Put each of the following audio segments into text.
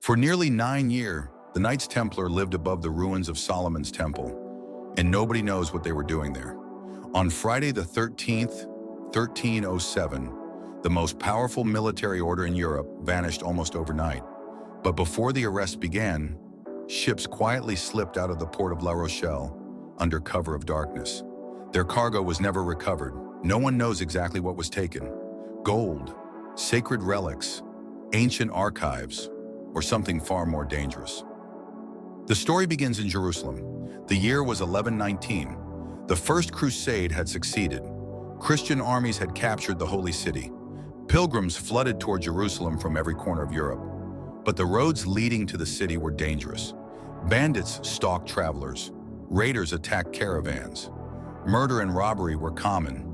For nearly 9 years, the Knights Templar lived above the ruins of Solomon's temple, and nobody knows what they were doing there. On Friday the 13th, 1307, the most powerful military order in Europe vanished almost overnight. But before the arrest began, ships quietly slipped out of the port of La Rochelle under cover of darkness. Their cargo was never recovered. No one knows exactly what was taken: gold, sacred relics, ancient archives, or something far more dangerous. The story begins in Jerusalem. The year was 1119. The First Crusade had succeeded. Christian armies had captured the Holy City. Pilgrims flooded toward Jerusalem from every corner of Europe. But the roads leading to the city were dangerous. Bandits stalked travelers. Raiders attacked caravans. Murder and robbery were common.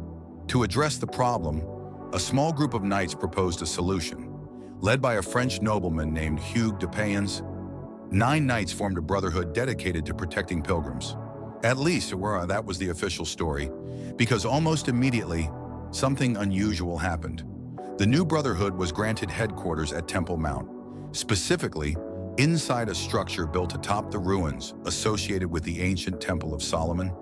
To address the problem, a small group of knights proposed a solution. Led by a French nobleman named Hugues de Payens, 9 knights formed a brotherhood dedicated to protecting pilgrims. At least, that was the official story, because almost immediately, something unusual happened. The new brotherhood was granted headquarters at Temple Mount, specifically inside a structure built atop the ruins associated with the ancient Temple of Solomon.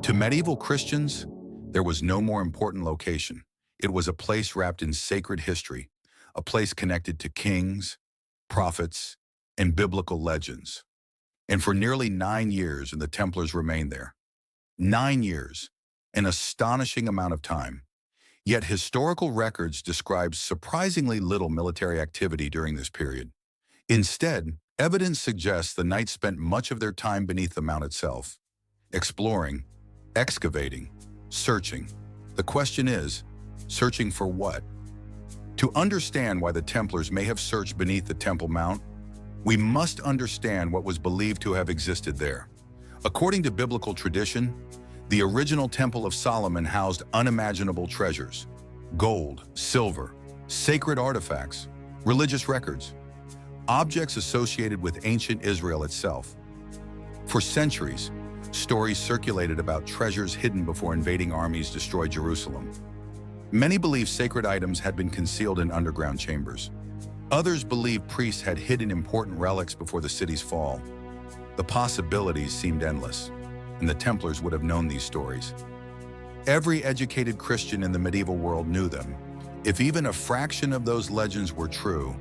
To medieval Christians, there was no more important location. It was a place wrapped in sacred history, a place connected to kings, prophets, and biblical legends. And for nearly 9 years, the Templars remained there. 9 years, an astonishing amount of time. Yet historical records describe surprisingly little military activity during this period. Instead, evidence suggests the knights spent much of their time beneath the mount itself, exploring, excavating, searching. The question is, searching for what? To understand why the Templars may have searched beneath the Temple Mount, we must understand what was believed to have existed there. According to biblical tradition, the original Temple of Solomon housed unimaginable treasures: gold, silver, sacred artifacts, religious records, objects associated with ancient Israel itself. For centuries, stories circulated about treasures hidden before invading armies destroyed Jerusalem. Many believe sacred items had been concealed in underground chambers. Others believe priests had hidden important relics before the city's fall. The possibilities seemed endless, and the Templars would have known these stories. Every educated Christian in the medieval world knew them. If even a fraction of those legends were true,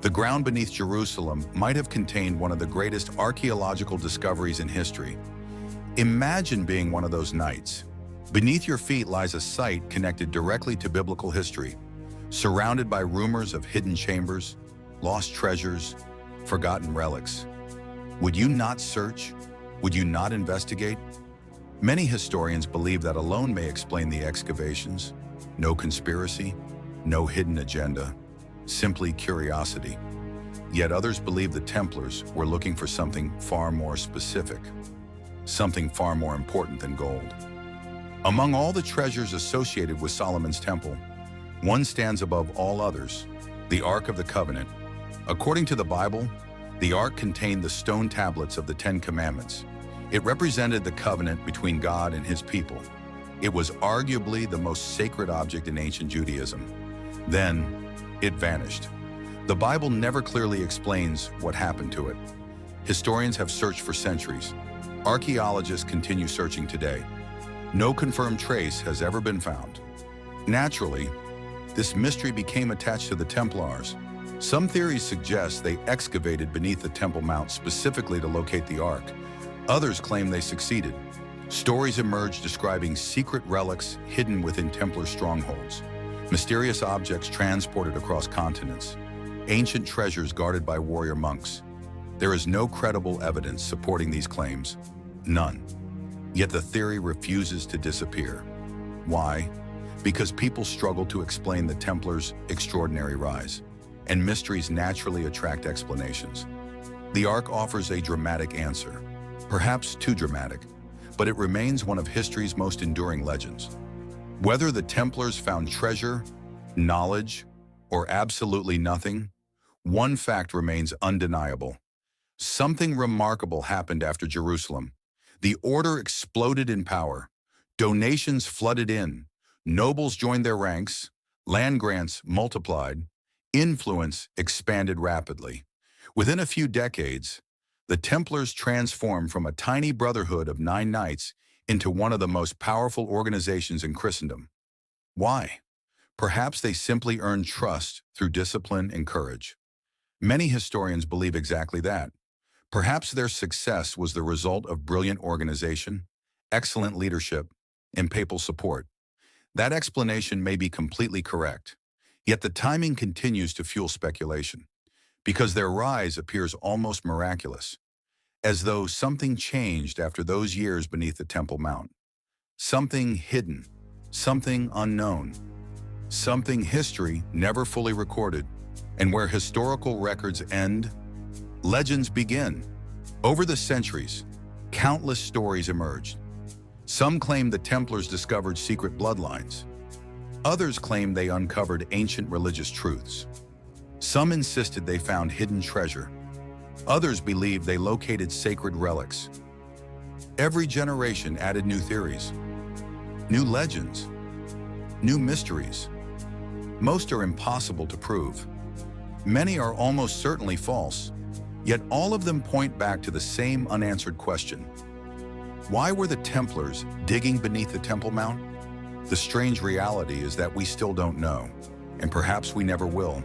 the ground beneath Jerusalem might have contained one of the greatest archaeological discoveries in history. Imagine being one of those knights. Beneath your feet lies a site connected directly to biblical history, surrounded by rumors of hidden chambers, lost treasures, forgotten relics. Would you not search? Would you not investigate? Many historians believe that alone may explain the excavations. No conspiracy, no hidden agenda, simply curiosity. Yet others believe the Templars were looking for something far more specific, something far more important than gold. Among all the treasures associated with Solomon's temple, one stands above all others: the Ark of the Covenant. According to the Bible, the Ark contained the stone tablets of the 10 Commandments. It represented the covenant between God and his people. It was arguably the most sacred object in ancient Judaism. Then, it vanished. The Bible never clearly explains what happened to it. Historians have searched for centuries. Archaeologists continue searching today. No confirmed trace has ever been found. Naturally, this mystery became attached to the Templars. Some theories suggest they excavated beneath the Temple Mount specifically to locate the Ark. Others claim they succeeded. Stories emerged describing secret relics hidden within Templar strongholds, mysterious objects transported across continents, ancient treasures guarded by warrior monks. There is no credible evidence supporting these claims. None. Yet the theory refuses to disappear. Why? Because people struggle to explain the Templars' extraordinary rise, and mysteries naturally attract explanations. The Ark offers a dramatic answer, perhaps too dramatic, but it remains one of history's most enduring legends. Whether the Templars found treasure, knowledge, or absolutely nothing, one fact remains undeniable. Something remarkable happened after Jerusalem. The order exploded in power. Donations flooded in. Nobles joined their ranks. Land grants multiplied. Influence expanded rapidly. Within a few decades, the Templars transformed from a tiny brotherhood of 9 knights into one of the most powerful organizations in Christendom. Why? Perhaps they simply earned trust through discipline and courage. Many historians believe exactly that. Perhaps their success was the result of brilliant organization, excellent leadership, and papal support. That explanation may be completely correct, yet the timing continues to fuel speculation, because their rise appears almost miraculous, as though something changed after those years beneath the Temple Mount. Something hidden, something unknown, something history never fully recorded, and where historical records end, legends begin. Over the centuries, countless stories emerged. Some claim the Templars discovered secret bloodlines. Others claim they uncovered ancient religious truths. Some insisted they found hidden treasure. Others believed they located sacred relics. Every generation added new theories, new legends, new mysteries. Most are impossible to prove. Many are almost certainly false, yet all of them point back to the same unanswered question. Why were the Templars digging beneath the Temple Mount? The strange reality is that we still don't know, and perhaps we never will,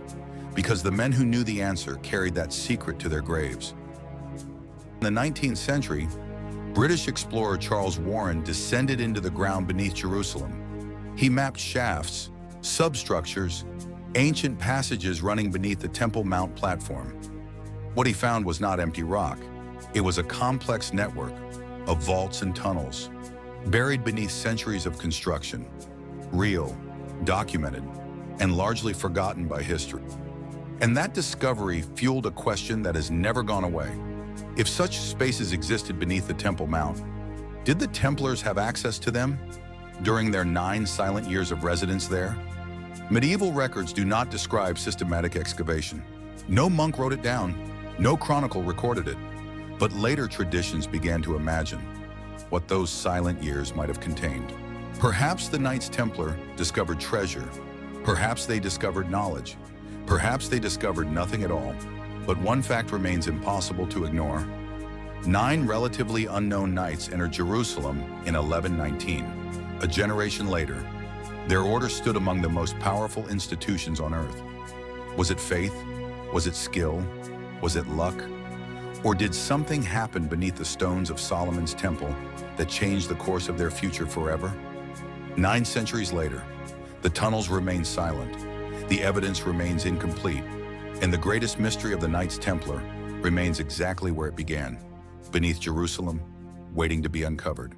because the men who knew the answer carried that secret to their graves. In the 19th century, British explorer Charles Warren descended into the ground beneath Jerusalem. He mapped shafts, substructures, ancient passages running beneath the Temple Mount platform. What he found was not empty rock. It was a complex network of vaults and tunnels, buried beneath centuries of construction, real, documented, and largely forgotten by history. And that discovery fueled a question that has never gone away. If such spaces existed beneath the Temple Mount, did the Templars have access to them during their 9 silent years of residence there? Medieval records do not describe systematic excavation. No monk wrote it down, no chronicle recorded it, but later traditions began to imagine what those silent years might have contained. Perhaps the Knights Templar discovered treasure, perhaps they discovered knowledge, perhaps they discovered nothing at all. But one fact remains impossible to ignore. 9 relatively unknown knights entered Jerusalem in 1119. A generation later, their order stood among the most powerful institutions on earth. Was it faith? Was it skill? Was it luck? Or did something happen beneath the stones of Solomon's temple that changed the course of their future forever? 9 centuries later, the tunnels remain silent, the evidence remains incomplete, and the greatest mystery of the Knights Templar remains exactly where it began, beneath Jerusalem, waiting to be uncovered.